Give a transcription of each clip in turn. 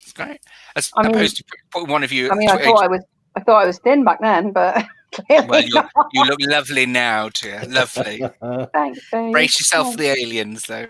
It's great. Opposed to putting one of you. I thought I was thin back then, but well, you look lovely now, dear. Lovely. Thanks, babe. Brace yourself for the aliens, though.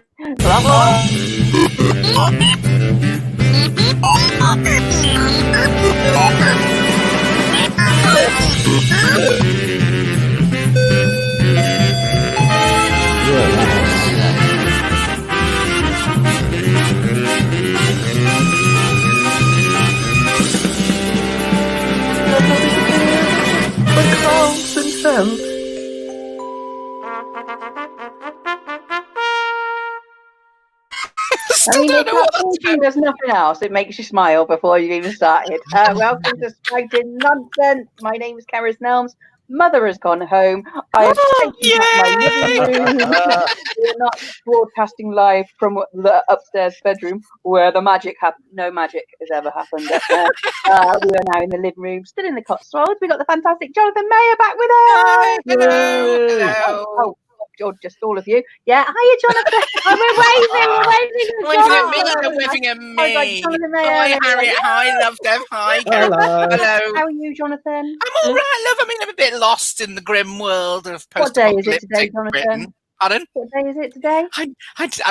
I mean, if there's nothing else, it makes you smile before you've even started. Welcome to Spouting Nonsense. My name is Karis Nelms. Mother has gone home. I have taken up my living room. We are not broadcasting live from the upstairs bedroom where the magic happened. No magic has ever happened. We are now in the living room, still in the Cotswolds. We've got the fantastic Jonathan Mayer back with us. Hello. Or just all of you. Yeah, hiya, Jonathan. We're waving at me. Hi, Harriet. Hi, Love Dev. Hi, Hello. How are you, Jonathan? I'm all right, love. I mean, I'm a bit lost in the grim world of post-apocalyptic What day is it today, Jonathan? Britain. Pardon? What day is it today? I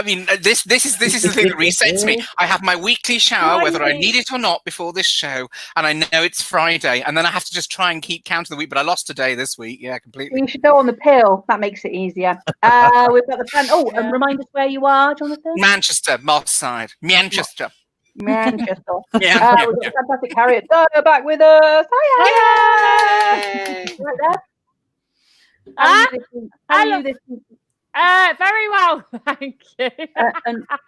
mean, this is the thing that resets me. I have my weekly shower, whether I need it or not, before this show, and I know it's Friday, and then I have to just try and keep count of the week. But I lost a day this week. Yeah, completely. You should go on the pill. That makes it easier. We've got the plan. Oh, and remind us where you are, Jonathan. Manchester, Moss Side, Manchester. Manchester. Yeah, we've got the fantastic Harriet Dyer back with us. Hi. Right there. How are you this week? Very well, thank you.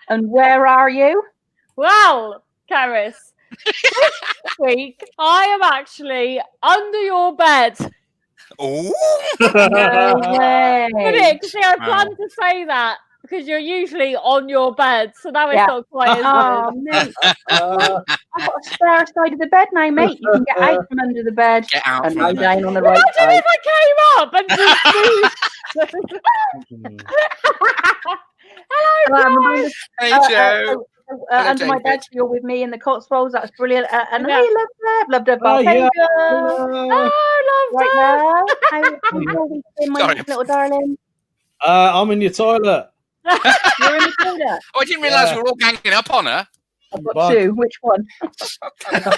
And where are you? Well, Karis, this week I am actually under your bed. Oh, no way! See, I planned to say that because you're usually on your bed, so now it's not quite as good. Mate. I've got a spare side of the bed now, mate. You can get out from under the bed and lie down on the right side. Imagine if I came up and just Hello, hey, Joe. Under David. my bed, you're with me in the Cotswolds. That's brilliant. And hi, Love Dev. Right now. How your week been, my little darling? I'm in your toilet. You're in the toilet. Oh, I didn't realise we were all ganging up on her. I've got two. Which one? You've got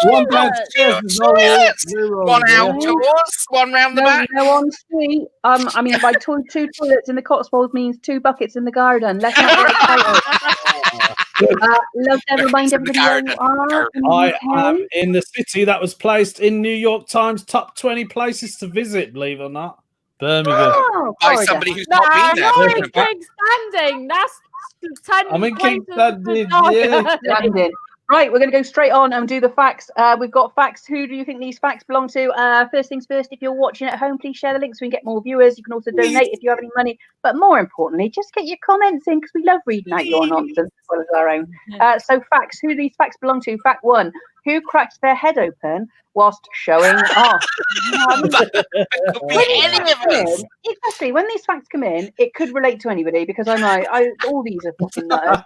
two One toilets. One outdoors, one round the back. No, en suite. I mean, by two toilets in the Cotswolds means 2 buckets in the garden. Let's not get excited. Love to remind everybody where you are. I am in the city that was placed in New York Times top 20 places to visit, believe it or not. Birmingham. By somebody who's not been there. No, it's King Standing. That's 10 I'm in King places. Standing. Right, we're going to go straight on and do the facts. We've got facts. Who do you think these facts belong to? First things first, if you're watching at home, please share the link so we can get more viewers. You can also donate if you have any money. But more importantly, just get your comments in because we love reading out your nonsense as well as our own. So facts. Who do these facts belong to? Fact 1. Who cracked their head open whilst showing off? Exactly. When these facts come in, it could relate to anybody because I'm like, all these are fucking nuts.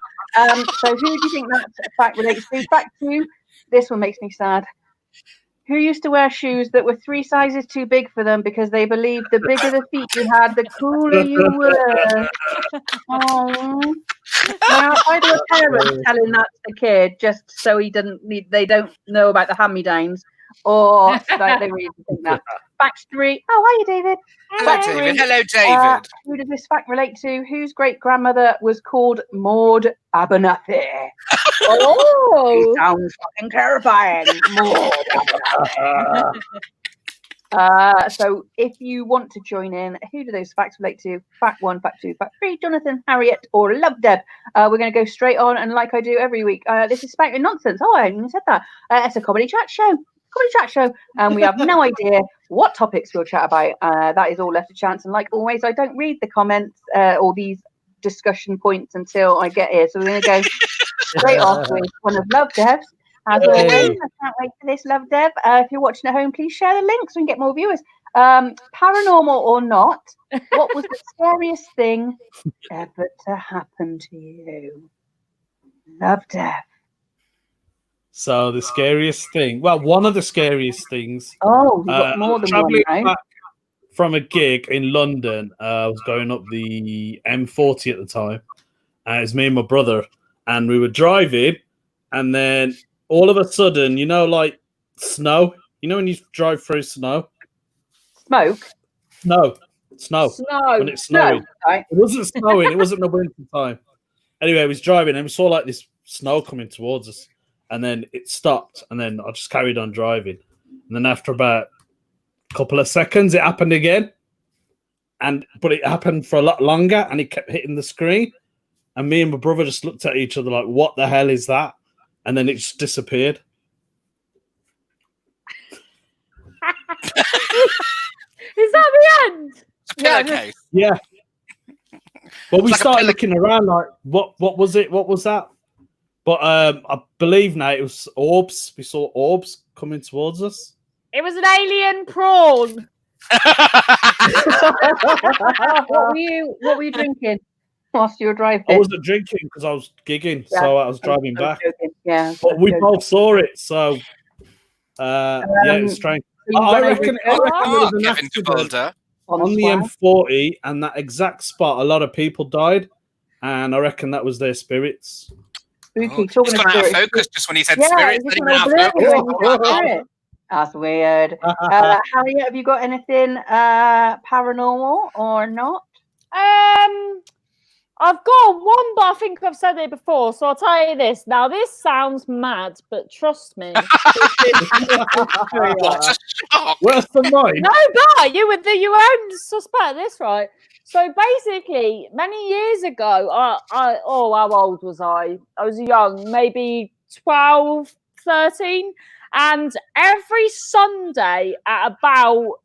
So who do you think that fact relates to? Fact 2. This one makes me sad. Who used to wear shoes that were 3 sizes too big for them because they believed the bigger the feet you had, the cooler you were? Oh. Now, either a parent telling that to the kid just so they don't know about the hand-me-downs, or like they really think that. Fact 3. Oh, hiya, David. Hello, David. Who does this fact relate to? Whose great-grandmother was called Maud Abernathy? Oh, sounds fucking terrifying. Maud Abernathy. So if you want to join in, who do those facts relate to? Fact 1, fact 2, fact 3, Jonathan, Harriet, or Love Deb. We're going to go straight on, and like I do every week, this is Spouting Nonsense. Oh, I haven't even said that. It's a comedy chat show. And we have no idea what topics we'll chat about. That is all left to chance. And like always, I don't read the comments or these discussion points until I get here. So we're going to go straight off with one of Love Deb's. As always, I can't wait for this, Love Deb. If you're watching at home, please share the link so we can get more viewers. Paranormal or not, what was the scariest thing ever to happen to you? Love death. So the scariest thing, well, one of the scariest things, Oh, you've got more than one, traveling right? back from a gig in London. I was going up the M40 at the time. It was me and my brother, and we were driving, and then all of a sudden, like snow. You know when you drive through snow? Smoke? Snow. Snow. When it's snowing. Right. It wasn't snowing. It wasn't the winter time. Anyway, I was driving, and we saw like this snow coming towards us, and then it stopped, and then I just carried on driving. And then after about a couple of seconds, it happened again. But it happened for a lot longer, and it kept hitting the screen. And me and my brother just looked at each other like, what the hell is that? And then it just disappeared. Is that the end? It's a pillowcase. Yeah. But we like started looking around like, what was it? What was that? But I believe now it was orbs. We saw orbs coming towards us. It was an alien prawn. What were you drinking whilst you were driving? I wasn't drinking because I was gigging, so I was driving back. Joking. Yeah, But we both saw it, so yeah, it's strange. I reckon there was an Kevin accident DeVolder. on the M40, and that exact spot, a lot of people died, and I reckon that was their spirits. Spooky. He's Talking gone of out of spirits. focus just when he said Yeah, spirits. he's Then he just went out of gone focus. blurry when he said spirit. That's weird. Harriet, have you got anything paranormal or not? I've got one, but I think I've said it before, so I'll tell you this. Now, this sounds mad, but trust me. What a shock. Worse than mine. No, but you won't suspect this, right? So basically, many years ago, how old was I? I was young, maybe 12, 13. And every Sunday at about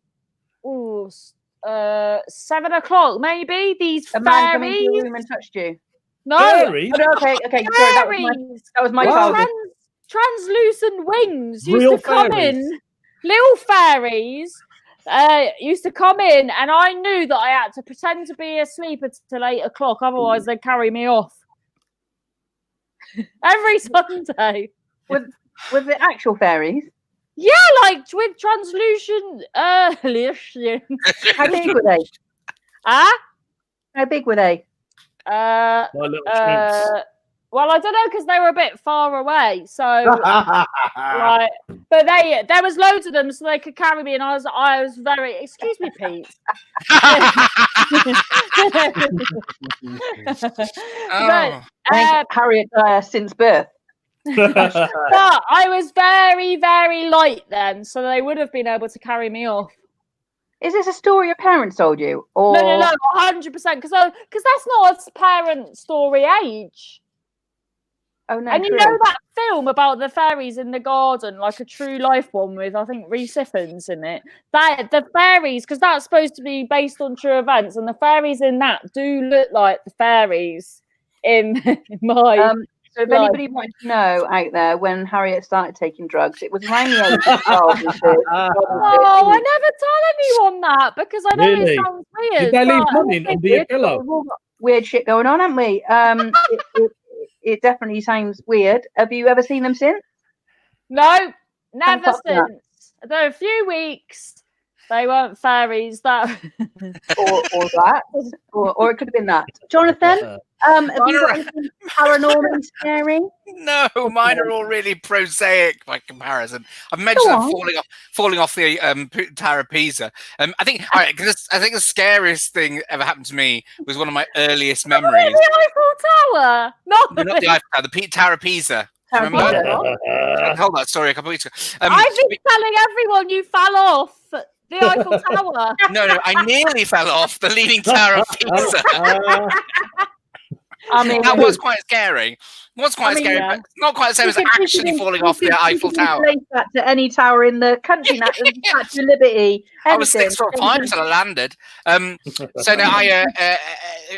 7 o'clock, maybe, these A man come into your fairies. room and touched you. No, Fairies? Oh, no, okay. Sorry, that was my Wow. childhood. Translucent wings used Real to come fairies? in. Little fairies used to come in, and I knew that I had to pretend to be asleep until 8 o'clock, otherwise they'd carry me off. Every Sunday. With the actual fairies? Yeah, like with translucent lesion. How big were they? Huh? How big were they? My little shrimps. Well, I don't know because they were a bit far away. So, like, but there was loads of them, so they could carry me, and I was very. Excuse me, Pete. Oh. Harriet since birth. But I was very, very light then, so they would have been able to carry me off. Is this a story your parents told you? Or No, 100%. Because that's not a parent story age. Oh no, And true. you know that film about the fairies in the garden, like a true life one with, I think, Rhys Ifans in it? That the fairies, because that's supposed to be based on true events, and the fairies in that do look like the fairies in my. So if anybody wanted to know out there when Harriet started taking drugs, it was around the age of 12. Oh, I never tell anyone that because I know Really? it sounds weird. Did they leave but- money under your pillow? We've all got weird shit going on, haven't we? It definitely sounds weird. Have you ever seen them since? No, never Fuck that. since. Though a few weeks, they weren't fairies. That or that, or it could have been that. Jonathan, have you got anything paranormal scary? No, mine are all really prosaic by comparison. I've mentioned Go that on. falling off the Tower of Pisa. I think the scariest thing ever happened to me was one of my earliest memories. the Eiffel Tower. No, not the Eiffel Tower, the Tower of Pisa. Tower of Remember? Pisa. I told that story a couple of weeks ago. I've been telling everyone you fell off the Eiffel Tower. No, I nearly fell off the Leaning Tower of Pisa. I mean, That was quite scary. Scary, yeah. but not quite the same as actually falling off the Eiffel Tower. Relate that to any tower in the country, now, Statue of Liberty. I was anything. 6 or 5 until I landed. So now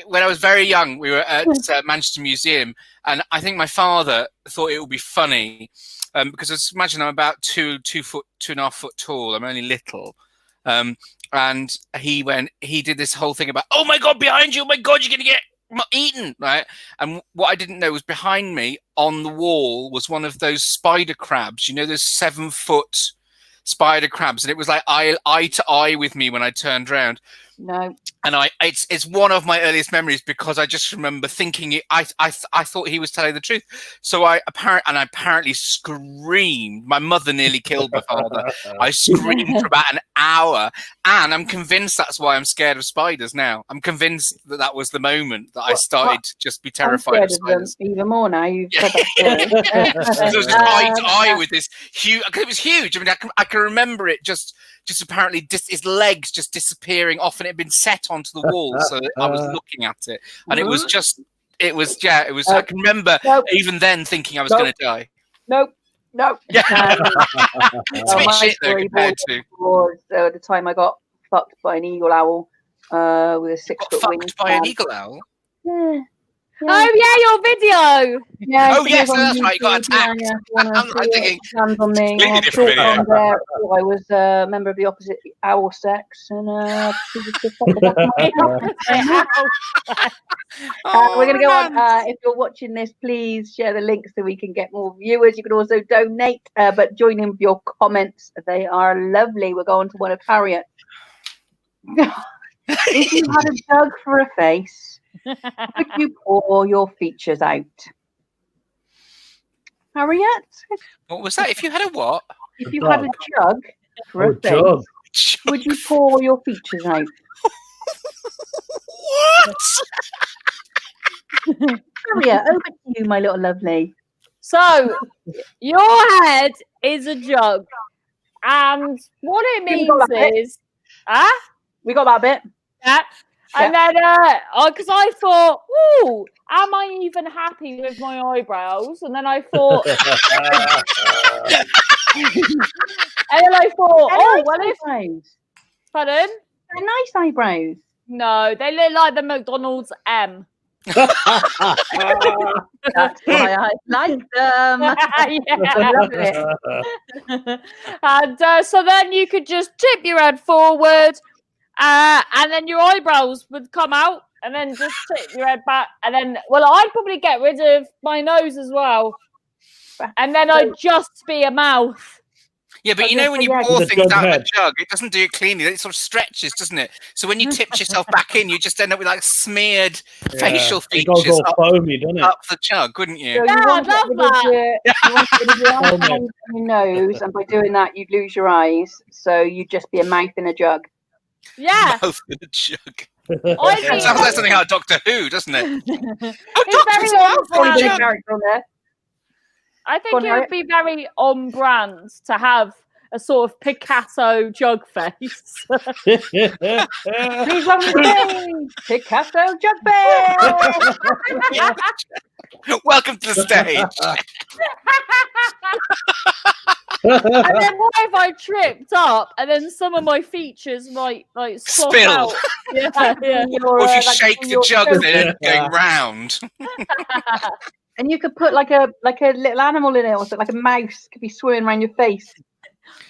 when I was very young, we were at Manchester Museum, and I think my father thought it would be funny because just imagine I'm about 2.5 foot tall. I'm only little. And he did this whole thing about, oh my God, behind you, oh my God, you're going to get not eaten, right? And what I didn't know was behind me on the wall was one of those spider crabs. You know, those 7-foot spider crabs, and it was like eye to eye with me when I turned around. No. And it's one of my earliest memories because I just remember thinking I thought he was telling the truth. So I apparently screamed. My mother nearly killed my father. I screamed for about an hour, and I'm convinced that's why I'm scared of spiders now. I'm convinced that was the moment that I started to just be terrified of spiders. Even more now. You've said that. It was just eye to eye with this huge. It was huge. I mean, I can remember it just apparently his legs just disappearing off, and it had been set onto the wall, so I was looking at it, and it was. I can remember even then thinking I was going to die. Nope. Yeah. It's a bit shit though compared to the time I got fucked by an eagle owl with a 6-foot wing. Fucked by an eagle owl? Yeah. Oh yeah, your video. Yeah. Oh yes, that's right. You got attacked. Yeah, I'm thinking hands on me. completely different video. I was a member of the opposite owl sex, and we're going to go on. If you're watching this, please share the link so we can get more viewers. You can also donate, but join in with your comments. They are lovely. We're going to one of Harriet. If you had a jug for a face, would you pour your features out? Harriet? What was that? If you had a what? If you had a jug for a face, would you pour your features out? What? Harriet, over to you, my little lovely. So, your head is a jug, and what it means is, we got that bit. Yeah. And then, because I thought, ooh, am I even happy with my eyebrows? And then I thought, oh, well, eyebrows. Pardon? They're nice eyebrows. No, they look like the McDonald's M. That's why I like them. I love it. And so then you could just tip your head forward. And then your eyebrows would come out, and then just tip your head back, and then, well, I'd probably get rid of my nose as well, and then I'd just be a mouth. Yeah, but you know when you pour things out of a jug, it doesn't do it cleanly. It sort of stretches, doesn't it? So when you tipped yourself back in, you just end up with like smeared facial features all foamy, doesn't it? up the jug, wouldn't you? So yeah, I'd love that. You want to get your eyes on your nose, and by doing that, you'd lose your eyes. So you'd just be a mouth in a jug. Yeah. Mouth in a jug. It sounds like something out of Doctor Who, doesn't it? I think it would be very on brand to have a sort of Picasso jug face. Please welcome to Picasso jug face. Welcome to the stage. And then what if I tripped up and then some of my features might like spill out? Yeah. Or if you shake the jug and then going round. And you could put like a little animal in it, or something, like a mouse could be swimming around your face.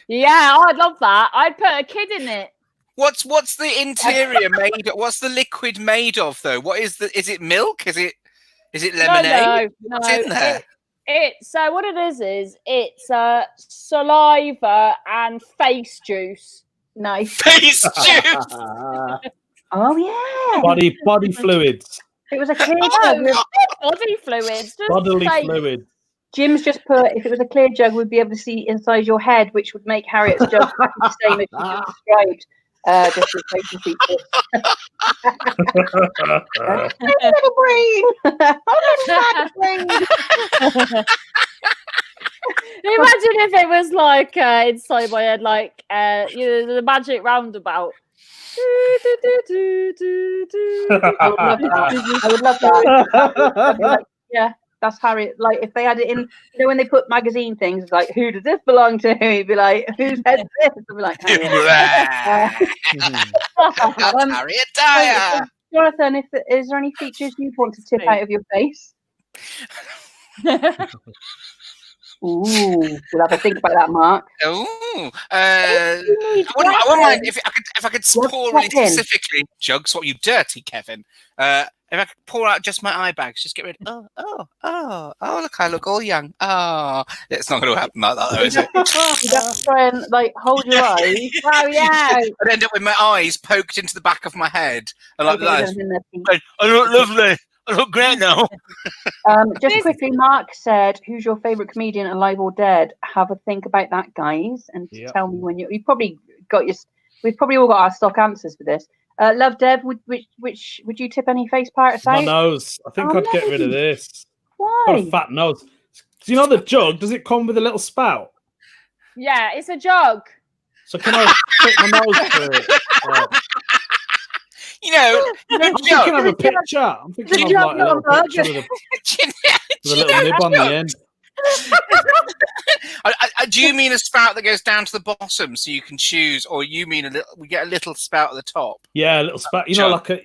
Yeah, I'd love that. I'd put a kid in it. What's the interior made of? What's the liquid made of though? What is it milk? Is it lemonade? No. What's in there? It's what it is it's saliva and face juice. Nice. Face juice. Oh yeah. Body fluids. It was a clear jug. Body fluids. Bodily fluids. Jim's just put, if it was a clear jug, we'd be able to see inside your head, which would make Harriet's jug the same as you just described. Just with facial features. Little brain. Little brain. Imagine if it was like inside my head, like the magic roundabout. I would love that. I'd be like, yeah, that's Harriet. Like if they had it in, when they put magazine things, it's like, who does this belong to? He'd be like, whose head's this? I'd be like, Harriet Dyer. Jonathan, is there any features you want to tip out of your face? Ooh, we'll have a think about that, Mark. Oh, I wouldn't mind if I could pour really specifically jugs. What you dirty, Kevin? If I could pour out just my eye bags, just get rid. Oh, look, I look all young. Oh, it's not going to happen like that, though, is it? You have to try and like hold your eyes. Oh yeah. I'd end up with my eyes poked into the back of my head, and like that. that. I look lovely. I look great now. Just quickly, Mark said, "Who's your favourite comedian, alive or dead?" Have a think about that, guys, and tell me when you've probably got your. We've probably all got our stock answers for this. Love Deb, which would you tip any face part aside? My nose. I think I'd get rid of this. Why? Got a fat nose. Do you know the jug? Does it come with a little spout? Yeah, it's a jug. So can I stick my nose through it? You know, I'm thinking of a picture. I'm thinking of like a little picture with a little nib on the end. Do you mean a spout that goes down to the bottom so you can choose, or you mean we get a little spout at the top? Yeah, a little spout. You know, like a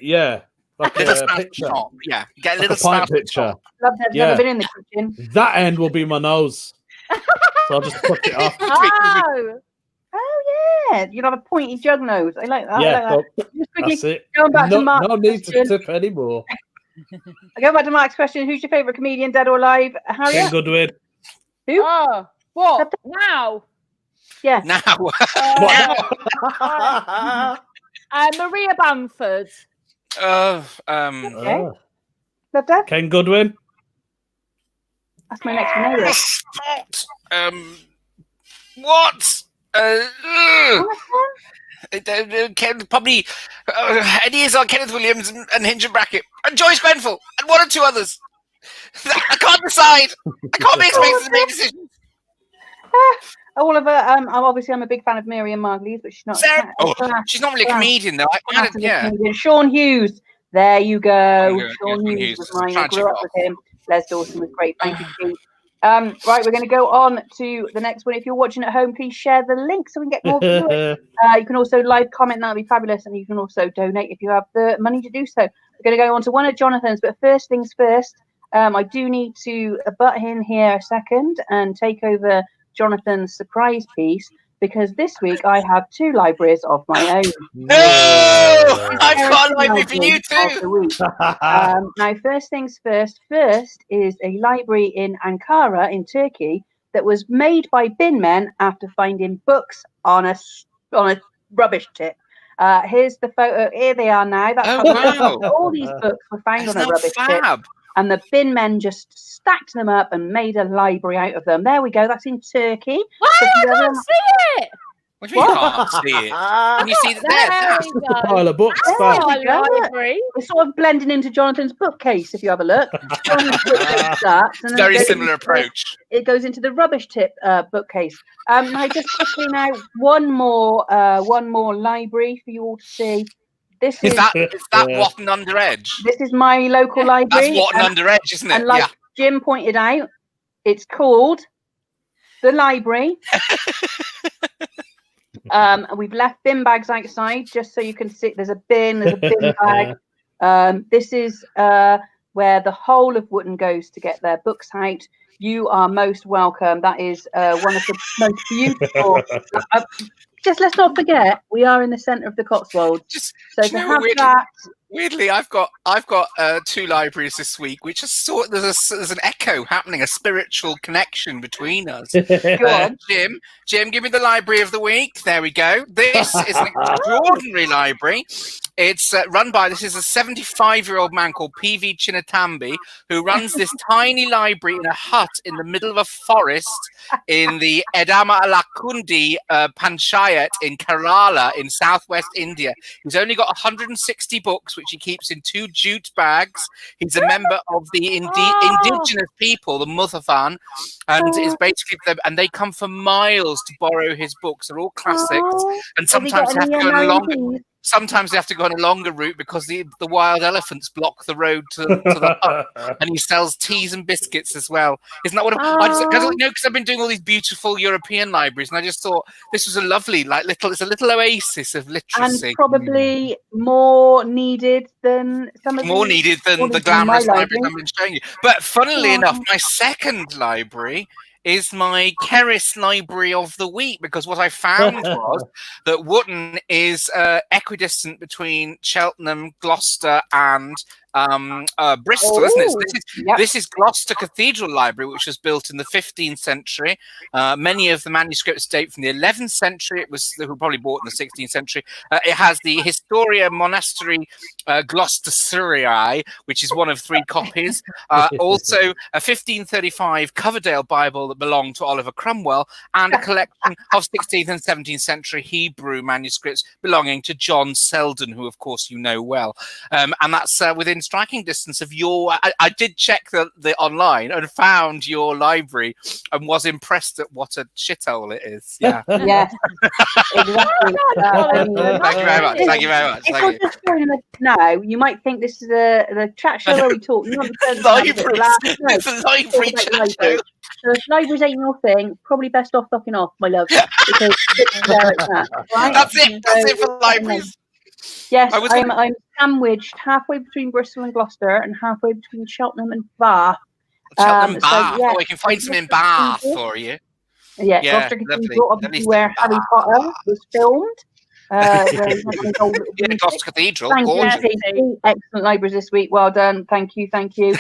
picture. Top. Yeah, you get a like little spout picture. Love Deb's never been in the kitchen. That end will be my nose. So I'll just put it off. Oh yeah, you'd have a pointy jug nose. I like that. Yeah, I like that. Just quickly, that's it. going back to Mark's no need to question. tip anymore. I go back to Mark's question. Who's your favourite comedian, dead or alive? Harriet? Ken Goodwin. Who? Oh, what now? Yeah. Now. Maria Bamford. Okay. Love Deb? Ken Goodwin. That's my next one. What? Probably Eddie Izzard, Kenneth Williams, and Hinge and Brackett, and Joyce Grenfell, and one or two others. I can't decide. I can't be expected to make decisions. Oliver, I'm a big fan of Miriam Margolyes, but she's not. She's not really a comedian, though. Comedian. Sean Hughes. There you go. Sean Hughes was mine. I grew up with him. Les Dawson was great. Thank you, Steve. Right, we're going to go on to the next one. If you're watching at home, please share the link so we can get more viewers. You can also live comment, that'll be fabulous, and you can also donate if you have the money to do so. We're going to go on to one of Jonathan's, but first things first, I do need to butt in here a second and take over Jonathan's surprise piece, because this week I have two libraries of my own. No! I've got a library for you too! Now, first things first. First is a library in Ankara in Turkey that was made by bin men after finding books on a rubbish tip. Here's the photo. Here they are now. That's all these books were found on a rubbish tip. And the bin men just stacked them up and made a library out of them. There we go. That's in Turkey. Why? I can't see it. What do you mean you can't see it? Can you see that? There we go. Pile of books. Library. It's sort of blending into Jonathan's bookcase, if you have a look. Jonathan's bookcase starts, and then Very similar approach. It goes into the rubbish tip bookcase. Now, just quickly now, one more library for you all to see. This is that Watton Under Edge? This is my local library. That's Watton Under Edge, isn't it? And like Jim pointed out, it's called the library. We've left bin bags outside just so you can see. There's a bin bag. This is where the whole of Wootton goes to get their books out. You are most welcome. That is one of the most beautiful. Just let's not forget, we are in the centre of the Cotswolds. So to have that. Weirdly, I've got two libraries this week, which is there's an echo happening, a spiritual connection between us. Jim, give me the library of the week. There we go. This is an extraordinary library. It's run by, this is a 75-year-old man called PV Chinnatambi, who runs this tiny library in a hut in the middle of a forest in the Edama Alakundi Panchayat in Kerala in southwest India. He's only got 160 books, which he keeps in 2 jute bags. He's a member of the indigenous people, the Muthavan, and is basically and they come for miles to borrow his books. They're all classics, and sometimes they have to go on a longer. Sometimes they have to go on a longer route because the wild elephants block the road to the hut, and he sells teas and biscuits as well. Isn't that what because I've been doing all these beautiful European libraries, and I just thought this was a lovely, it's a little oasis of literacy, and probably more needed than the glamorous libraries I've been showing you. But funnily enough, my second library is my Keris library of the week, because what I found was that Wootton is equidistant between Cheltenham, Gloucester, and Bristol, isn't it? So Yep. this is Gloucester Cathedral Library, which was built in the 15th century. Many of the manuscripts date from the 11th century. They were probably bought in the 16th century. It has the Historia Monastery Gloucesterii, which is one of 3 copies. Also, a 1535 Coverdale Bible that belonged to Oliver Cromwell, and a collection of 16th and 17th century Hebrew manuscripts belonging to John Selden, who, of course, you know well. And that's within striking distance of your. I did check the online and found your library and was impressed at what a shithole it is. Yeah. Yes. Exactly. Thank you very much. Thank you very much. If Thank you're you. just joining us now, you might think this is the chat show where we talk nonsense. Library. No, It's a library talk chat about show. libraries. So if libraries ain't your thing, probably best off fucking off, my love. Because there it's at, right? That's it. That's it for libraries. Yes, I was I'm sandwiched halfway between Bristol and Gloucester and halfway between Cheltenham and Bath. Cheltenham Bath. So, yeah, We can find some in Bath for you. Yeah, Yeah, Gloucester lovely. Cathedral, obviously Lovely where stuff. Harry Potter was filmed. Where he had his old little Yeah, music. Gloucester Cathedral. Thank Gorgeous. you, Katie. Excellent libraries this week. Well done. Thank you. Thank you.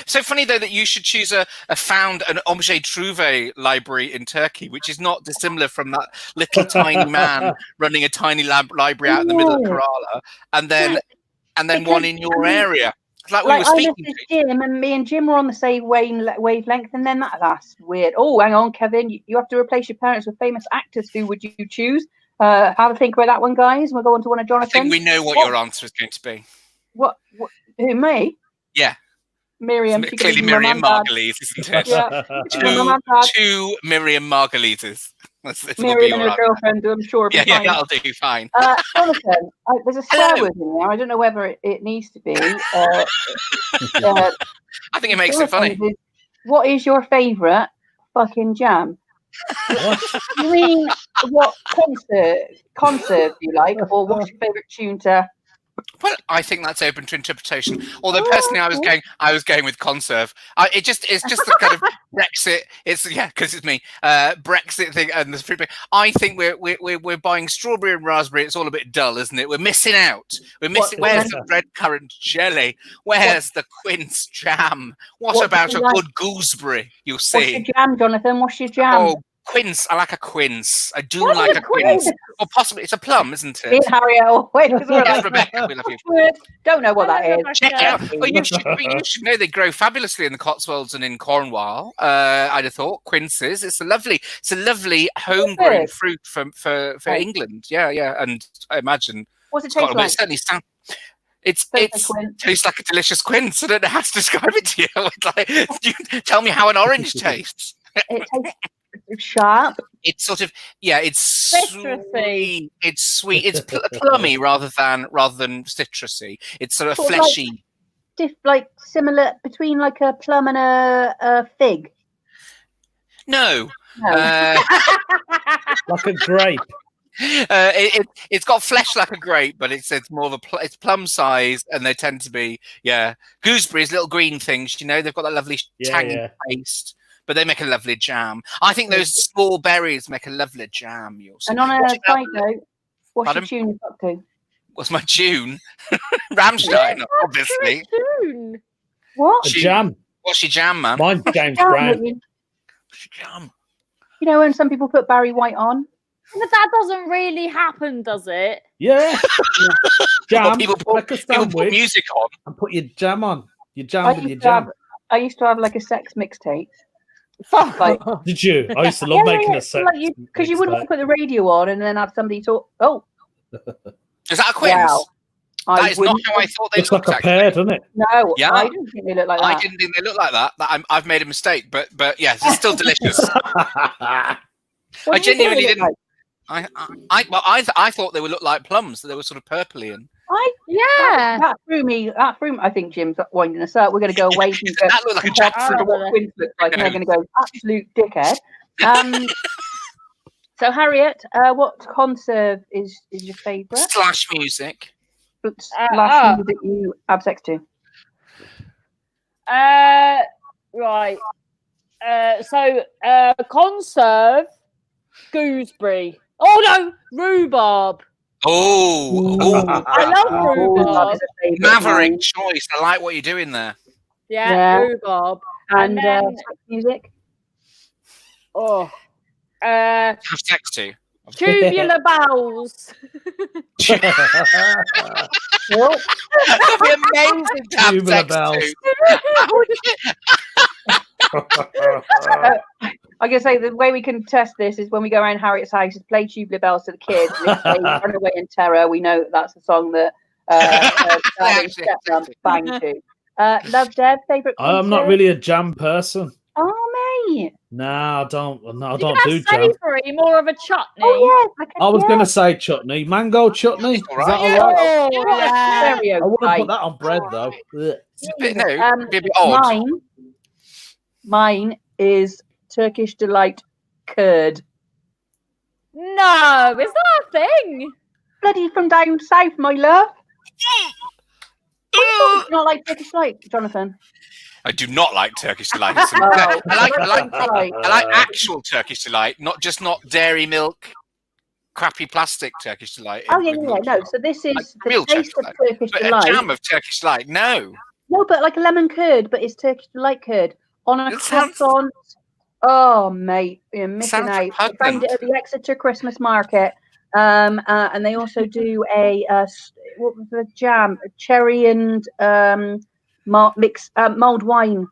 So funny though that you should choose an objet trouvé library in Turkey, which is not dissimilar from that little tiny man running a tiny library out in the middle of Kerala, and then one in your area. Like we were I speaking messaged Jim, and me and Jim were on the same wavelength, and then that's weird. Oh, hang on, Kevin. You have to replace your parents with famous actors. Who would you choose? Have a think about that one, guys. We'll go on to one of I Jonathan. think we know what your answer is going to be. What? Who, me? Yeah. Miriam. It's clearly Miriam Margolyes, isn't it? Yeah. Two Miriam Margolyes. Miriam and her girlfriend, I'm sure. Yeah, that'll do fine. Jonathan, there's a swear word in there. I don't know whether it needs to be. I think it makes it funny. What is your favourite fucking jam? What? You mean what concert you like, or what's your favourite tune to? Well, I think that's open to interpretation. Although personally, I was going with conserve. It's just the kind of Brexit. Because it's me. Brexit thing and the fruit. I think we're buying strawberry and raspberry. It's all a bit dull, isn't it? We're missing out. Where's the red currant jelly? Where's the quince jam? What about a good gooseberry? You'll see. What's your jam, Jonathan? What's your jam? Oh, quince. I like a quince. I do like a quince. Or possibly it's a plum, isn't it? It's Harriet. Yes, Rebecca, we love you. Don't know what that is. Check it out. Well, you should know they grow fabulously in the Cotswolds and in Cornwall. I'd have thought quinces. It's a lovely homegrown fruit for England. Yeah, and I imagine what's it taste like? It certainly sounds. It tastes like a delicious quince. I don't know how to describe it to you. Tell me how an orange tastes. It tastes sharp. It's sort of it's citrusy. It's sweet. It's plummy rather than citrusy. It's sort of fleshy. Like similar between like a plum and a fig. No. Like a grape. It's got flesh like a grape, but it's more of it's plum size, and they tend to be gooseberries, little green things. They've got that lovely tangy taste. But they make a lovely jam. I think those small berries make a lovely jam. And on a side note, what's your tune up to? What's my tune? Rammstein, obviously. Tune? What? A jam. What's your jam, man? Mine's James Brown. What's your jam? When some people put Barry White on. But that doesn't really happen, does it? Yeah. Jam. Well, people put music on. And put your jam on. You jam with your jam. I used to have like a sex mixtape. Did you? I used to love making a sex. Because you wouldn't want to put the radio on and then have somebody talk. Oh. Is that a quince? Wow. That is not how I thought they looked. Looks like a pear, doesn't it? No, I didn't think they looked like that. I didn't think they looked like that. I've made a mistake, but yes, it's still delicious. I genuinely didn't. I thought they would look like plums. That they were sort of purpley and. That threw me. I think Jim's winding us up. We're going to go away from that looked like a jackfruit. What quince looks like, and they're going to go absolute dickhead. So Harriet, what conserve is your favourite? Slash music. Slash music you have sex to. Right. So conserve gooseberry. Oh no, rhubarb. Oh, I love rhubarb. is a favourite of maverick mine. choice. I like what you're doing there. Yeah, rhubarb. And then- sex music. Oh, Have sex too. tubular bells. Well, That'd be amazing to have Tubular sex bells. to. I can say the way we can test this is when we go around Harriet's house is play Tubular Bells to the kids. And if they run away in terror, we know that's the song that Dad and Stepmom bang to. Love Deb, favourite concert? I'm not really a jam person. Oh, mate. No, I don't You do can have jam. savoury, more of a chutney. Oh, yes. I was going to say chutney. Mango chutney. Is All that right. all right? Oh, yeah. I wouldn't put that on bread, though. Ugh. It's a bit, no, it'd be a bit odd. Mine is Turkish Delight curd. No, is that a thing? Bloody from down south, my love. You not like Turkish Delight, Jonathan? I do not like Turkish delight. Oh, I like actual Turkish delight, not dairy milk, crappy plastic Turkish delight. Oh yeah. No, so this is Like the real taste of Turkish Turkish But Delight. a jam of Turkish delight, no. No, but like a lemon curd, but it's Turkish Delight curd on a It sounds- croissant. Oh, mate, you're missing Sounds out. I found repugnant. it at the Exeter Christmas market. And they also do what was the jam? A cherry and mulled wine.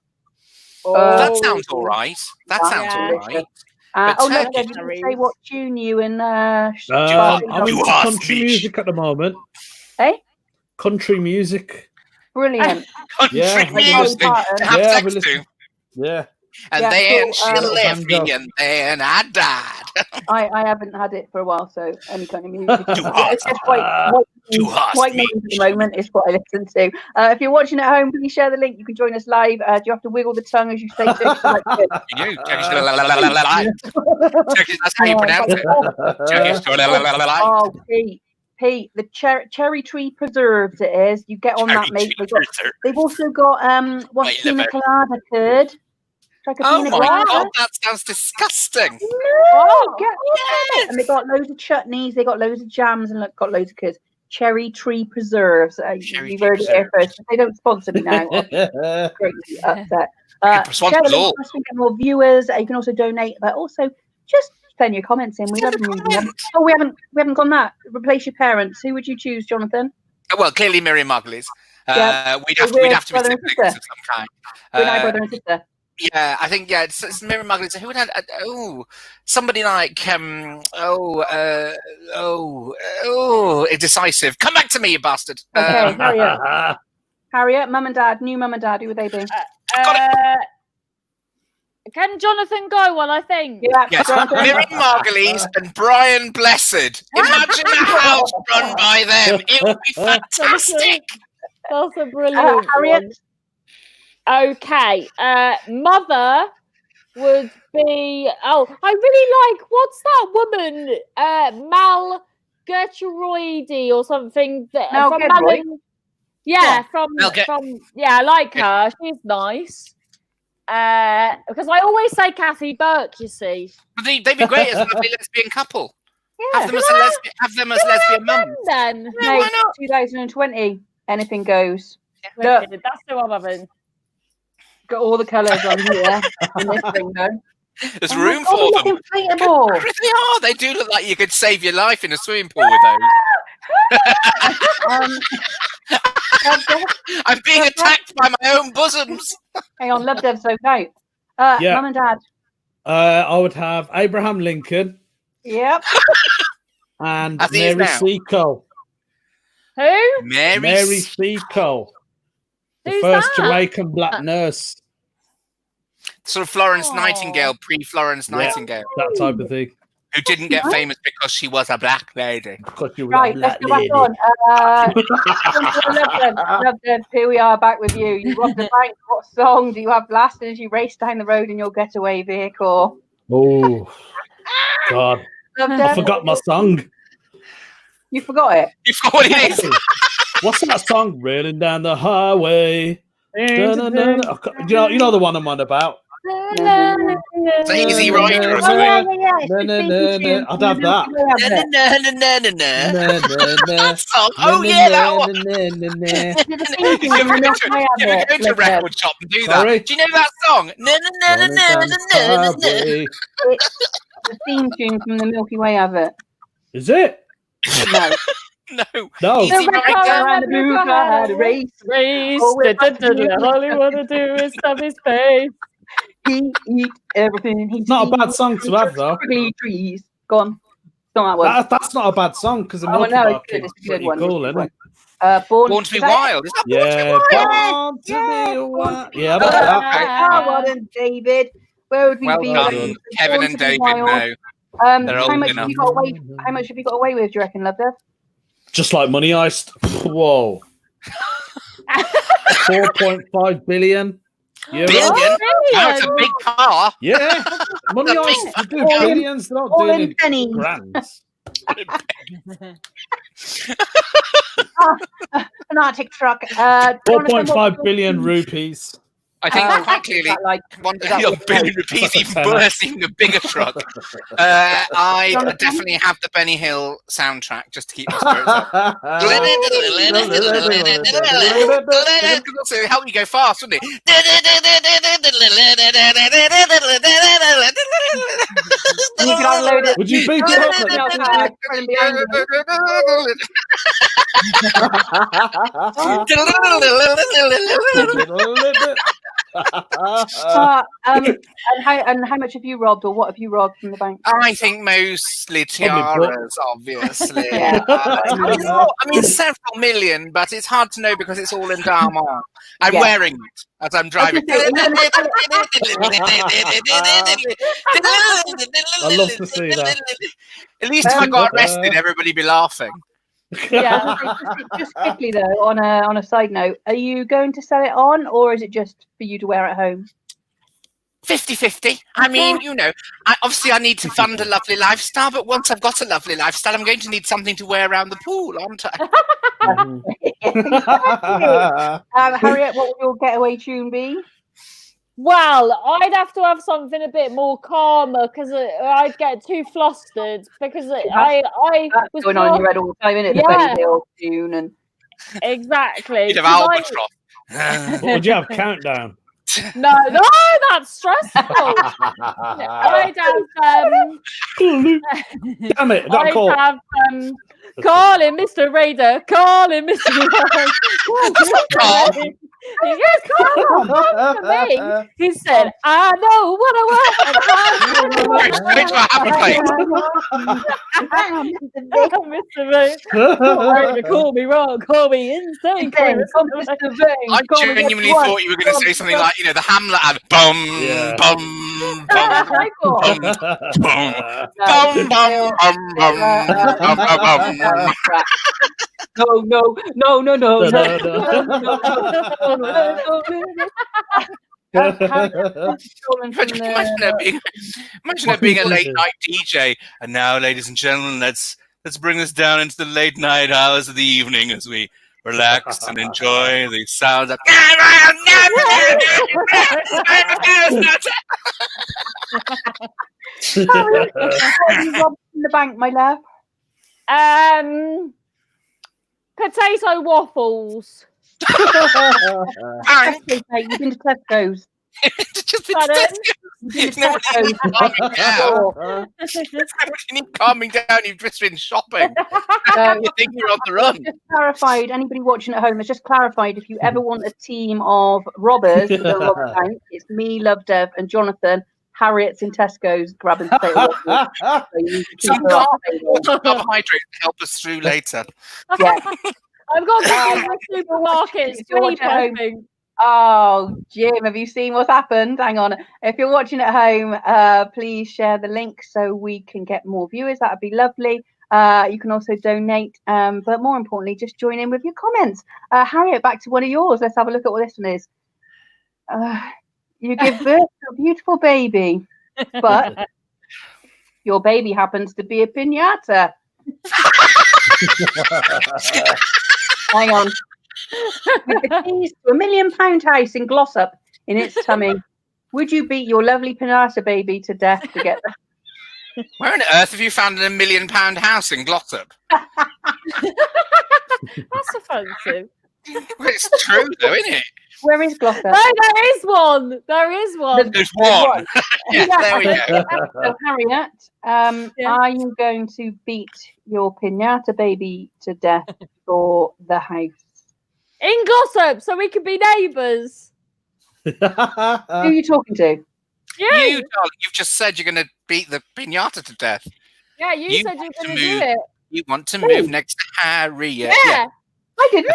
That sounds all right. That sounds Yeah. all right. Oh, But no, Turkish you didn't say what tune you and I'm Spouting into You Nonsense. are country speech. music at the moment. Eh? Country music. Brilliant. Country Yeah. music to have Yeah, sex we to. listen- Yeah. And Yeah, then cool, she left banjo. me and then I died. I haven't had it for a while, so any kind of music. Too hot. It's just white Too noise at the moment is what I listen to. If you're watching at home, please share the link. You can join us live. Do you have to wiggle the tongue as you say Turkish Delight curd? You Turkish Turkish, that's how you pronounce it. Turkish Oh, Pete, the cherry tree preserves it is. You get on that, mate. They've also got what's My pina liver. colada curd. Like a Oh pina my colada. god, that sounds disgusting. No, get on it. And they got loads of chutneys, they got loads of jams, and got loads of curds. Cherry tree preserves. Cherry You've tree heard it here preserves. first. They don't sponsor me now. I'm greatly upset. could sponsor Share the us all. link for us to get more viewers. You can also donate, but also just send your comments in. We love them. Oh, we haven't gone that. Replace your parents. Who would you choose, Jonathan? Well, clearly Miriam Margulies. Yeah. We'd So have we're to be brother and siblings of sister. some kind. We're now brother and sister. Yeah, I think it's Miriam Margulies. Who would have? Somebody like indecisive. Come back to me, you bastard. Okay, Harriet, mum and dad, new mum and dad. Who would they be? Can Jonathan go while I think? Yeah, Yes, Jonathan. Miriam Margulies and Brian Blessed. Imagine a house run by them. It would be fantastic. That's a brilliant Harriet. one. Okay. Mother would be. Oh, I really like. What's that woman? Mal Gertrude or something. Mel From Gedroy? Malin. Yeah, from. Yeah, I like her. She's nice. Because I always say Kathy Burke. You see. But they'd be great as a lovely lesbian couple. Yeah. Have them as lesbian mums. Then. Yeah, why not? 2020, anything goes. Look. That's the one I'm in. Got all the colours on here in this window. There's room for look them. inflatable. They are. They do look like you could save your life in a swimming pool with those. I'm being attacked by my own bosoms. Hang on, love Dev's okay. Yeah. Mum and dad. I would have Abraham Lincoln Yep. and As he is Mary now. Seacole. Who? Mary Seacole. The Who's first that? Jamaican black nurse. Sort of Florence Oh. Nightingale, pre-Florence Yeah. Nightingale, That type of thing. who didn't get famous because she was a black lady. Because you were Right, a let's black go back lady. on. Love Dev, here we are back with you. You robbed the bank. What song do you have blasting as you race down the road in your getaway vehicle? Oh, God. Love I Dev, forgot my song. you forgot it. You forgot what it is. What's that song? Railing down the highway. Dun-dun-dun. You know the one I'm on about. It's Easy Rider or Oh, something. yeah. It's No, the no, theme no, tune no. I'd from have the that. Milky Way advert. That song. Oh yeah, that one. It's the theme You tune from ever the go Milky Way advert. to a record shop and do Sorry? that? Do you know that song? It's the theme tune from the Milky Way advert. Is it? No. No. No. Easy The red Rider. car and the blue car had a race. Race. Oh, we're back to the All he wanna do is stuff his face. He eat everything. He's Not a bad song to have, though. Trees. Go on. It's not that one. That's not a bad song because the Oh, Milky no, Bar it's good. Kid's It's a good pretty one. cool, It's a isn't good it? Born to be is that it? Wild. Is that Yeah, Born to be Wild? Born to be Wild. Yeah, Oh, about that. well done, David. Where would we Well be? done, Kevin Born and to be David. Wild. No. They're How old much enough. have you got away? How much have you got away with? Do you reckon, Love Dev? Just like Money Heist. Whoa. 4.5 billion. Euro. Billion? Wow, it's a big car. Yeah. Money Heist. They do All in- billions. They're not all doing in it pennies. grands. An Arctic truck. Jonathan, 4.5 billion rupees. I think Oh, quite clearly, like, one is that a what- billion rupees, even tenner. worse, even a bigger truck. I Jonathan? definitely have the Benny Hill soundtrack just to keep my spirits up. Also help you go fast, wouldn't it? You can upload it. Would you beat it up? And how much have you robbed, or what have you robbed from the bank? I think mostly tiaras, obviously. Yeah. I mean, several million, but it's hard to know because it's all in diamond. I'm Yeah. wearing it as I'm driving. I love to see that. At least if I got arrested, everybody'd be laughing. Yeah. Just quickly though, on a side note, are you going to sell it on, or is it just for you to wear at home? 50-50. I mean, you know, obviously I need to fund a lovely lifestyle, but once I've got a lovely lifestyle, I'm going to need something to wear around the pool, aren't I? Harriet, what would your getaway tune be? Well, I'd have to have something a bit more calmer because I'd get too flustered because I That's was going on in your head all the time, isn't it? The Yeah. Benny Hill tune and exactly. You'd have 'cause I- albatross. What would you have? Countdown. No, that's stressful. I'd have Damn it, I got I'd caught. have call him Mr. Raider, call him Mr. Raider. Call. Yes, call him. Me. He said, I know what I want. Straight to a happy place. Mr. Raider, call me wrong, call me insane. I genuinely thought you were going to say something like, you know, the Hamlet ad. Bum, Yeah. bum, bum, bum, bum, bum, bum, bum, bum. No. Imagine it being a late night DJ. And now, ladies and gentlemen, let's bring this down into the late night hours of the evening as we relax and enjoy the sounds of. What you robbed in the bank, my love? Potato waffles. Bang! Tesco's, mate. You've been to Tesco's. Pardon? You've been to Nobody Tesco's. needs calming down. Nobody needs calming down. You've just been shopping. You think you're on the run. Just clarified, anybody watching at home has just clarified, if you ever want a team of robbers to go rob a bank, it's me, Love Dev, and Jonathan. Harriet's in Tesco's grabbing potato waffles. So you need to keep Some her up to date. carbohydrates to help us through later. Yeah. I've got to go to the supermarket. If you're watching at home- Sleep, Oh, Jim, have you seen what's happened? Hang on. If you're watching at home, please share the link so we can get more viewers. That would be lovely. You can also donate, but more importantly, just join in with your comments. Harriet, back to one of yours. Let's have a look at what this one is. You give birth to a beautiful baby, but your baby happens to be a piñata. Hang on. With the keys to £1 million house in Glossop in its tummy. Would you beat your lovely pinata baby to death to get the... Where on earth have you found a £1 million house in Glossop? That's offensive. Well, it's true, though, isn't it? Where is Glossop? No, there is one. There is one. There's one. Yeah, there we go. So, Harriet, are you going to beat your pinata baby to death for the house? In Glossop, so we can be neighbours. Who are you talking to? Yeah. You, darling, you've just said you're going to beat the pinata to death. Yeah, you said you were going to do move. it. You want to move next to Harriet. Yeah. I didn't.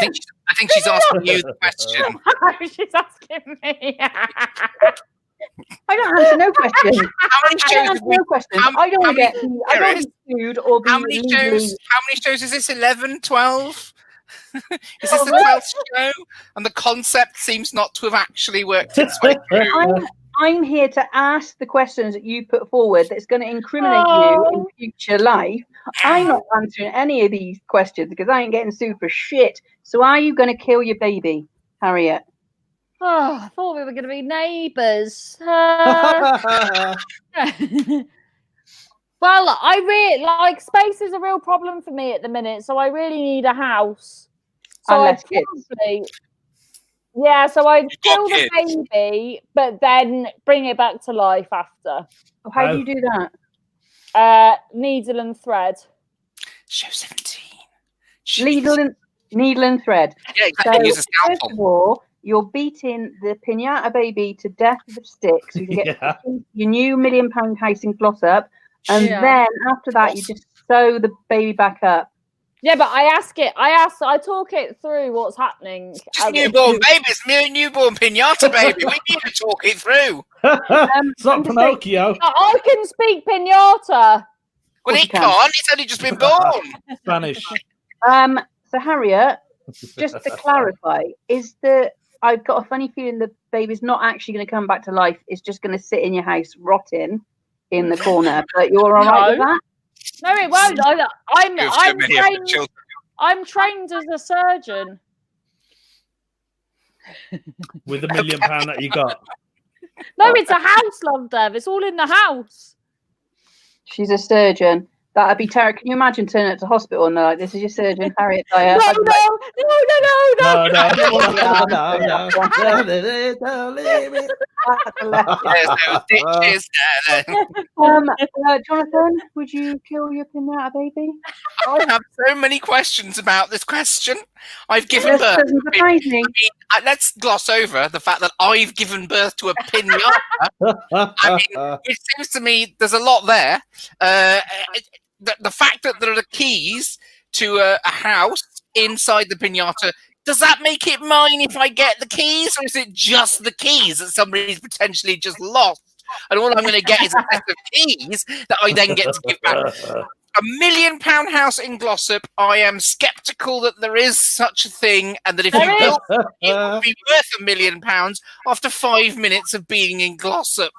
I think she's asking you the question. She's asking me. I don't answer no questions. How many I don't shows? answer no questions. I don't want to get. I don't want to be sued or be How many legally- shows? How many shows is this? 11, 12? Is this the 12th show? And the concept seems not to have actually worked its way through. I'm here to ask the questions that you put forward that's going to incriminate you in future life. I'm not answering any of these questions because I ain't getting sued for shit. So are you going to kill your baby, Harriet? Oh, I thought we were going to be neighbours. Well, I really like space is a real problem for me at the minute, so I really need a house. So Unless I'd probably, so I'd kill the kids. baby, but then bring it back to life after. How do you do that? Needle and thread. Show 17. Needle and thread. Yeah, exactly. So, Use a first scalpel. of all, you're beating the pinata baby to death with a stick so you can get your new £1 million house in Glossop. And then after that, you just sew the baby back up. Yeah, but I talk it through what's happening. Just newborn babies, newborn pinata baby. We need to talk it through. It's not Pinocchio. I can speak pinata. Well, he can't. He's only just been born. Spanish. So Harriet, just to clarify, I've got a funny feeling the baby's not actually going to come back to life. It's just going to sit in your house rotting in the corner. But you're all right with that? No, it won't. I'm trained as a surgeon. With the £1 million that you got. No, it's a house, love, Dev. It's all in the house. She's a surgeon. That'd be terrible. Can you imagine turning up to hospital and they're like, "This is your surgeon, Harriet Dyer." No. Jonathan, would you kill your pinata baby? I have so many questions about this question. I've given birth. Doesn't surprise me. Let's gloss over the fact that I've given birth to a pinata. It seems to me there's a lot there. The fact that there are the keys to a house inside the pinata, does that make it mine if I get the keys, or is it just the keys that somebody's potentially just lost? And all I'm going to get is a set of keys that I then get to give back. £1 million house in Glossop. I am sceptical that there is such a thing, and that if you built it, it would be worth £1 million after 5 minutes of being in Glossop.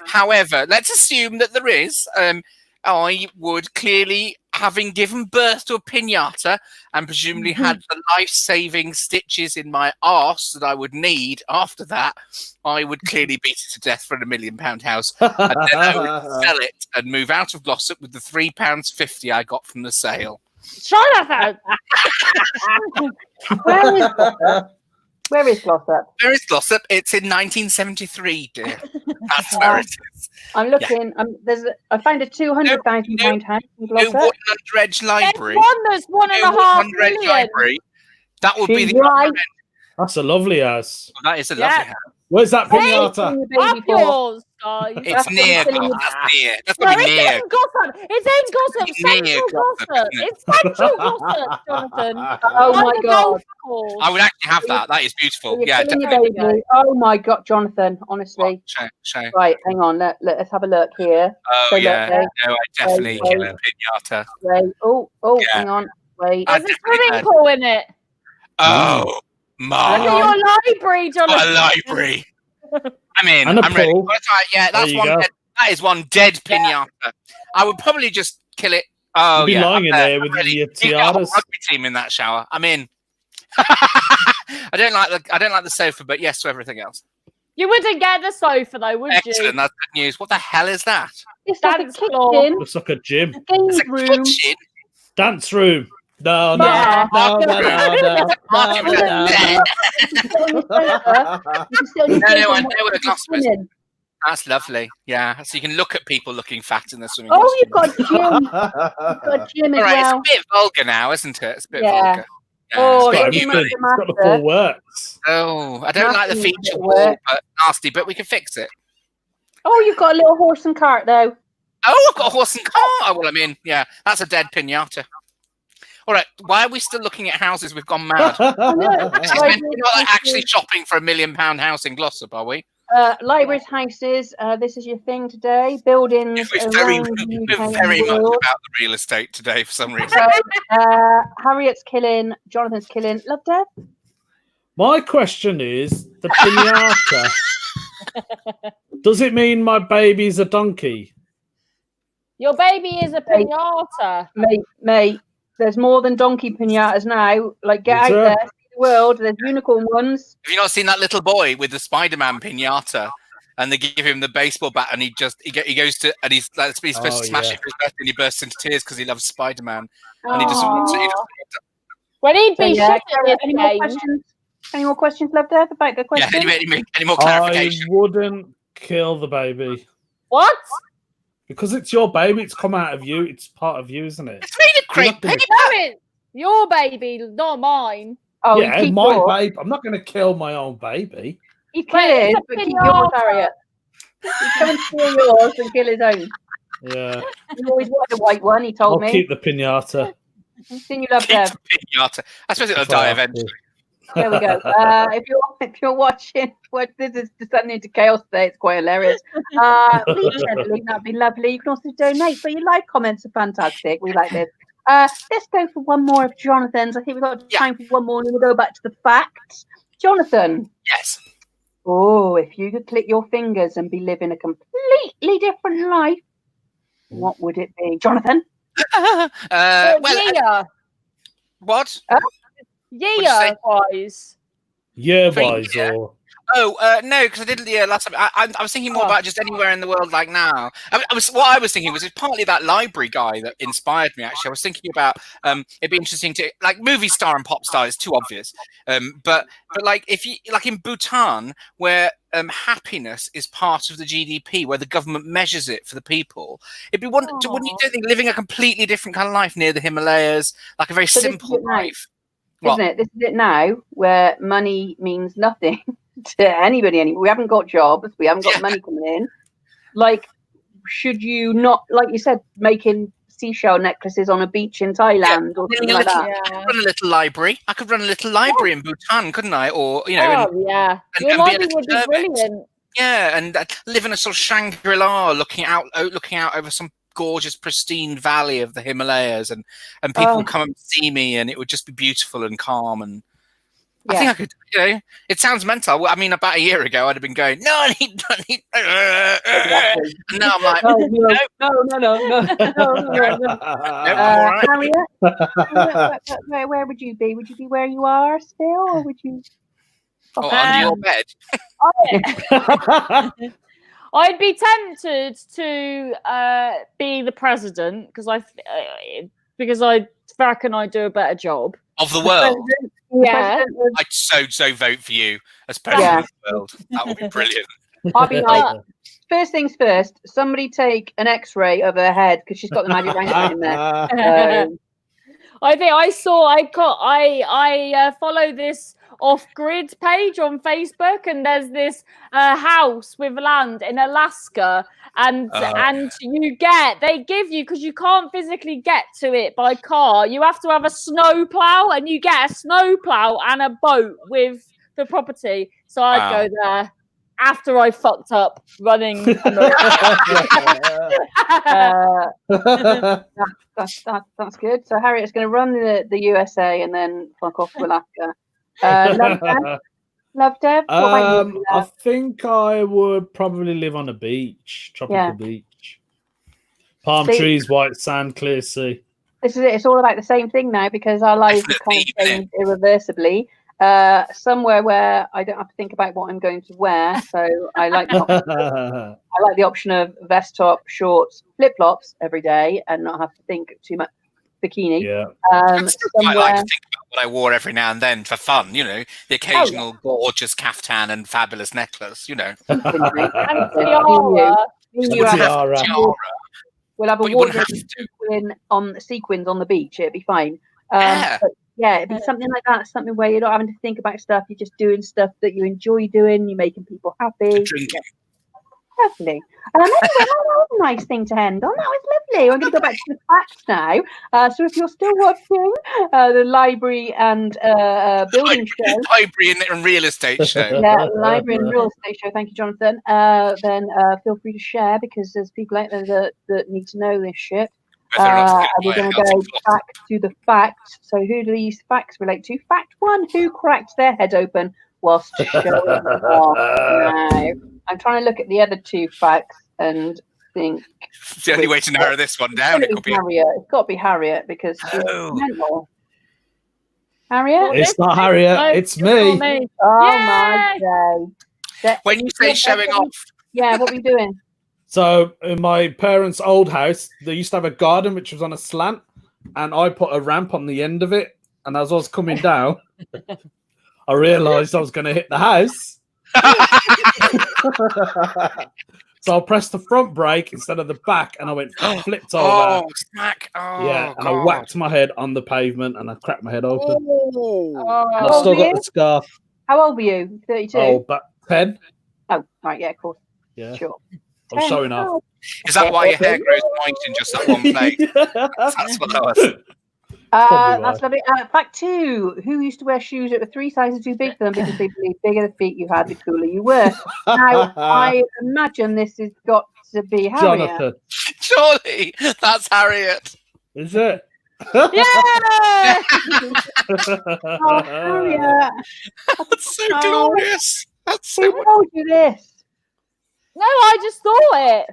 However, let's assume that there is. I would clearly, having given birth to a pinata and presumably had the life-saving stitches in my arse that I would need after that, I would clearly beat it to death for a £1 million house. And then I would sell it and move out of Glossop with the £3.50 I got from the sale. Jonathan! Where is Glossop? Where is Glossop? It's in 1973, dear. That's where it is. I'm looking. I found a £200,000 house in Glossop. No Woodland Edge Library. There's £1.5 million. Library. That would be She's the right. That's a lovely house. Well, that is a lovely house. Where's that pinata? Up yours, guys. It's near. what I'm telling you. That's near. That's No, going to be it's near. in Gossip. It's in Gossip. Near Central Gossip, Gossip. isn't it? It's Central Gossip, Jonathan. Oh By my the god! golf course. I would actually have that. That is beautiful. You're Yeah, killing your definitely. baby. Oh my god, Jonathan! Honestly, Show. right. Hang on. Let's have a look here. Oh, So yeah. look, No, I definitely wait. kill a pinata. Wait. Oh. Yeah. Hang on. Wait. I There's a definitely swimming had- pool in it. Oh, Look my. at your library, What Jonathan. a library. I'm in. And a I'm ready. pool. That's right. Yeah, that's There you one. go. That is one dead pinata. I would probably just kill it. Oh, You'd be yeah. lying in there with your You get a whole tiaras. rugby team in that shower. I'm in. I don't like the sofa, but yes to everything else. You wouldn't get the sofa though, would Excellent. you? That's good news. What the hell is that? It's like a Dance floor. kitchen, Looks like a gym. a games It's a room. kitchen. Dance room. No, no, Yeah. no, no, no, Martin was no, dead. You can sit on your sofa. You can sit on your No, sofa no, I and know watch where the people glass was. swimming. That's lovely. Yeah, so you can look at people looking fat in the swimming Oh, costume. you've got a gym. You've got a gym as All right, well. it's a bit vulgar now, isn't it? It's a bit Yeah. vulgar. Yeah, Oh, it's a Got bit yeah. everything. It's got the full works. Oh, I don't like the Nothing feature will wall, work. but nasty. But we can fix it. Oh, you've got a little horse and cart though. Oh, I've got a horse and cart. Oh, well, I mean, yeah, that's a dead pinata. All right, why are we still looking at houses? We've gone mad. Libraries, We're not actually houses, shopping for £1 million house in Glossop, are we? libraries, houses. This is your thing today. Buildings We're very, around the we're UK very and the much world. about the real estate today for some reason. So, Harriet's killing. Jonathan's killing. Love Deb. My question is the pinata. Does it mean my baby's a donkey? Your baby is a pinata. Mate. There's more than donkey pinatas now. Like, get Is out there? there, see the world. There's unicorn ones. Have you not seen that little boy with the Spider-Man pinata? And they give him the baseball bat, and he goes to, and he's supposed to smash it for his birthday, and he bursts into tears because he loves Spider-Man, and he just wants it. When he'd So, be yeah, shit at this any more game. questions? Any more questions, Love Deb, about the Yeah, question? any more I clarification? wouldn't kill the baby. What? Because it's your baby, it's come out of you, it's part of you, isn't it? It's made of crepe You're not paper. No, it's your baby, not mine. Oh, Yeah, you keep my yours. babe. I'm not going to kill my own baby. You kill Wait, his, it's a but keep pinata. yours, Harriet. You come and steal yours and kill his own. Yeah, You always wanted a white one, he I'll told me. keep the pinata. Seen you Love Keep Deb. the pinata. I suppose it'll If I die have to. eventually. There we go. If you're watching, this is descending into chaos today. It's quite hilarious. Leave gently, that'd be lovely. You can also donate, but your like comments are fantastic. We like this. Let's go for one more of Jonathan's. I think we've got time for one more, and then we'll go back to the facts. Jonathan. Yes. Oh, if you could click your fingers and be living a completely different life, what would it be, Jonathan? Yeah. What? Yeah, guys. Yeah, For boys. yeah. Or Oh no, because I did last time. I was thinking more about just anywhere in the world, like now. What I was thinking was it's partly that library guy that inspired me. Actually, I was thinking about it'd be interesting to like movie star and pop star is too obvious. But like if you like in Bhutan where happiness is part of the GDP, where the government measures it for the people, it'd be wouldn't you think living a completely different kind of life near the Himalayas, like a very So this simple is it now, life. isn't it? This is it now, where money means nothing to anybody anymore. We haven't got jobs, we haven't got money coming in. Like, should you not, like you said, making seashell necklaces on a beach in Thailand or something like that? I could run a little library. I could run a little library in Bhutan, couldn't I? Or you know, Yeah. Your and be a library little would be hermit. brilliant. Yeah, and live in a sort of Shangri-La, looking out over some gorgeous, pristine valley of the Himalayas, and people would come and see me, and it would just be beautiful and calm. And I think I could, you know, it sounds mental. I mean, about a year ago, I'd have been going, no, I need. Exactly. And now I'm like, No. I'm all right. Harriet, where would you be? Would you be where you are still, or would you? Oh, under your bed. I'd be tempted to be the president because I reckon I do a better job. Of the world. Yeah. I'd so vote for you as president of the world. That would be brilliant. I'll be like, first things first, somebody take an X-ray of her head because she's got the magic roundabout in there. I think I follow this off-grid page on Facebook, and there's this house with land in Alaska, and they give you, because you can't physically get to it by car, you have to have a snow plow, and you get a snow plow and a boat with the property. So I'd go there after I fucked up running. That's good. So Harriet's going to run the USA and then fuck off to Alaska. Love Deb. What about you? I think I would probably live on a beach, tropical beach, palm trees, white sand, clear sea. This is it. It's all about the same thing now because our lives have kind of changed irreversibly. somewhere where I don't have to think about what I'm going to wear. So I like the option of vest top, shorts, flip flops every day, and not have to think too much. Bikini. Yeah. I like to think about what I wore every now and then for fun. You know, the occasional gorgeous caftan and fabulous necklace. You know, And tiara. Tiara. We'll have a wardrobe sequins on the beach. It'd be fine. But it'd be something like that. Something where you're not having to think about stuff. You're just doing stuff that you enjoy doing. You're making people happy. drinking. Lovely. Anyway, that was a nice thing to end on. That was lovely. I'm going to go back to the facts now. So if you're still watching the library and building show, library and real estate show, library and real estate show. Thank you, Jonathan. Then feel free to share because there's people out there that need to know this shit. We're going to go back to the facts. So who do these facts relate to? Fact 1: who cracked their head open whilst showing off? Now, I'm trying to look at the other 2 facts and think. It's the only way to narrow this one down. It could be Harriet. It's got to be Harriet because she's mental. Harriet? It's not Harriet. It's me. My day. When you say showing off, what were you doing? So in my parents' old house, they used to have a garden which was on a slant, and I put a ramp on the end of it. And as I was coming down, I realised I was going to hit the house. So I pressed the front brake instead of the back, and I went flipped over. Oh, smack! Oh, yeah, and God. I whacked my head on the pavement, and I cracked my head open. Oh. And I've still got the scar. How old were you? 32. Oh, but 10. Oh, right, yeah, of course. Yeah, sure. I'm showing off. Is that why your hair grows white in just that one place? That's what I was. That's lovely. Fact 2: who used to wear shoes that were 3 sizes too big for them because they believed the bigger the feet you had, the cooler you were? Now, I imagine this has got to be Harriet. Jonathan. Surely that's Harriet. Is it? Yeah! Oh, Harriet. That's so glorious. That's so. Who told you this? No, I just thought it.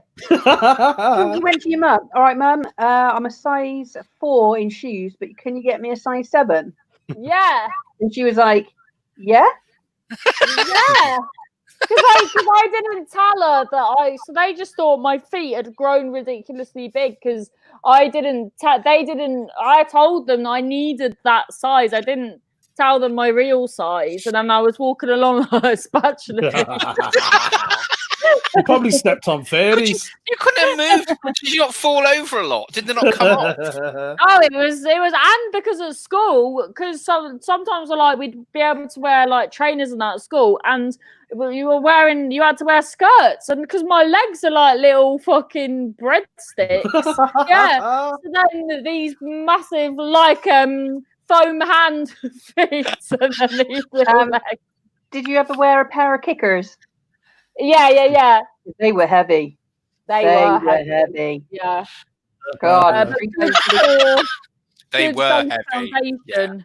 You went to your mum. All right, mum. I'm a size 4 in shoes, but can you get me a size 7? Yeah. And she was like, "Yeah." Yeah. Because I didn't tell her that so they just thought my feet had grown ridiculously big because I told them I needed that size. I didn't tell them my real size, and then I was walking along with a spatula. You probably stepped on fairies. You couldn't have moved. Did you not fall over a lot? Did they not come off? Oh, it was, and because at school, because sometimes we'd be able to wear like trainers and that at school, and you had to wear skirts, and because my legs are like little fucking breadsticks, yeah. So then these massive foam hand feet, and then these little legs. Did you ever wear a pair of kickers? Yeah. They were heavy. They were heavy. Yeah. God. They were heavy. Yeah.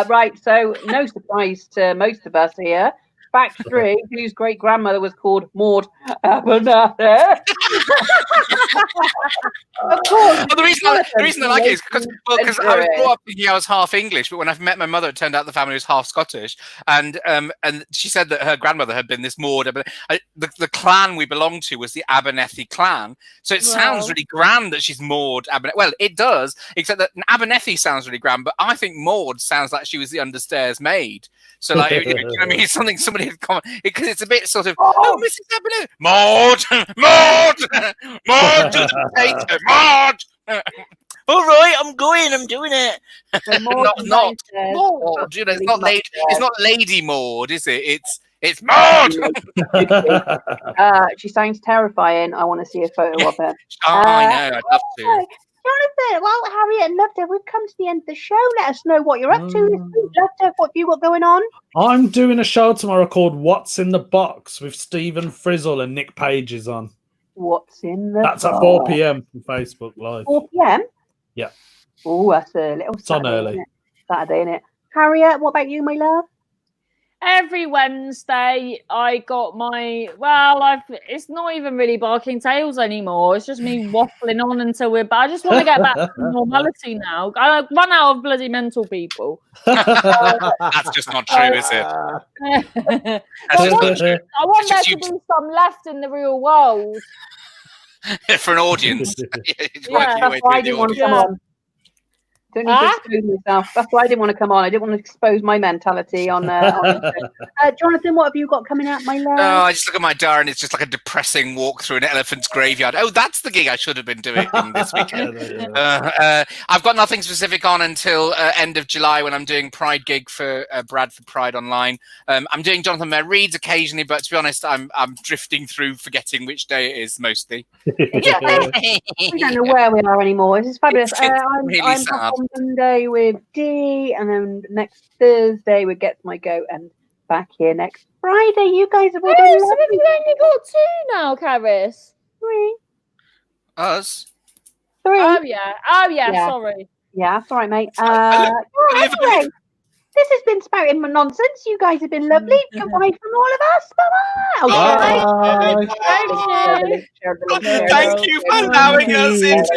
Right. So no surprise to most of us here. Fact 3: whose great grandmother was called Maud Abernathy. Of course. Well, the reason I like it is because I was brought up thinking I was half English, but when I met my mother, it turned out the family was half Scottish, and she said that her grandmother had been this Maud. The clan we belonged to was the Abernethy clan, so it sounds really grand that she's Maud Abernethy. Well, it does, except that Abernethy sounds really grand, but I think Maud sounds like she was the understairs maid. So, like, you know what I mean? It's something somebody had come because it's a bit sort of, Mrs. Abernethy, Maud, to the potato, Maud. All right, I'm going. I'm doing it. Not Maud. You know, it's not Lady Maud, is it? It's Maud. She sounds terrifying. I want to see a photo of her. I know. I'd love to. Jonathan, well, Harriet and Love Dev, we've come to the end of the show. Let us know what you're up to this week. Love Dev, what have you got going on? I'm doing a show tomorrow called What's in the Box with Stephen Frizzle and Nick Page is on. What's in the That's box? at 4 p.m. on Facebook Live. 4 p.m? Yeah. Oh, that's a little It's on Saturday, early. isn't it? Saturday, isn't it? Harriet, what about you, my love? every Wednesday I got my it's not even really barking tails anymore. It's just me waffling on until we're back. I just want to get back to normality now. I run out of bloody mental people. That's just not true, is it? I want there to be some left in the real world. For an audience. That's why I didn't want to come on. Don't need to expose myself. That's why I didn't want to come on. I didn't want to expose my mentality on Jonathan, what have you got coming out, my love? Oh, I just look at my diary and it's just like a depressing walk through an elephant's graveyard. Oh, that's the gig I should have been doing this weekend. I've got nothing specific on until end of July when I'm doing Pride gig for Bradford Pride Online. I'm doing Jonathan Mayer Reads occasionally, but to be honest, I'm drifting through forgetting which day it is mostly. We don't know where we are anymore. This is fabulous. I'm really sad. back on Monday with Dee, and then next Thursday we get my go, and back here next Friday. You guys have all been so have you only got 2 now, Caris? 3. Us? 3. Oh yeah. Sorry. Yeah, that's all right, mate. Anyway, this has been Spouting Nonsense. You guys have been lovely. Goodbye from all of us. Bye-bye. Bye. Thank you for allowing us into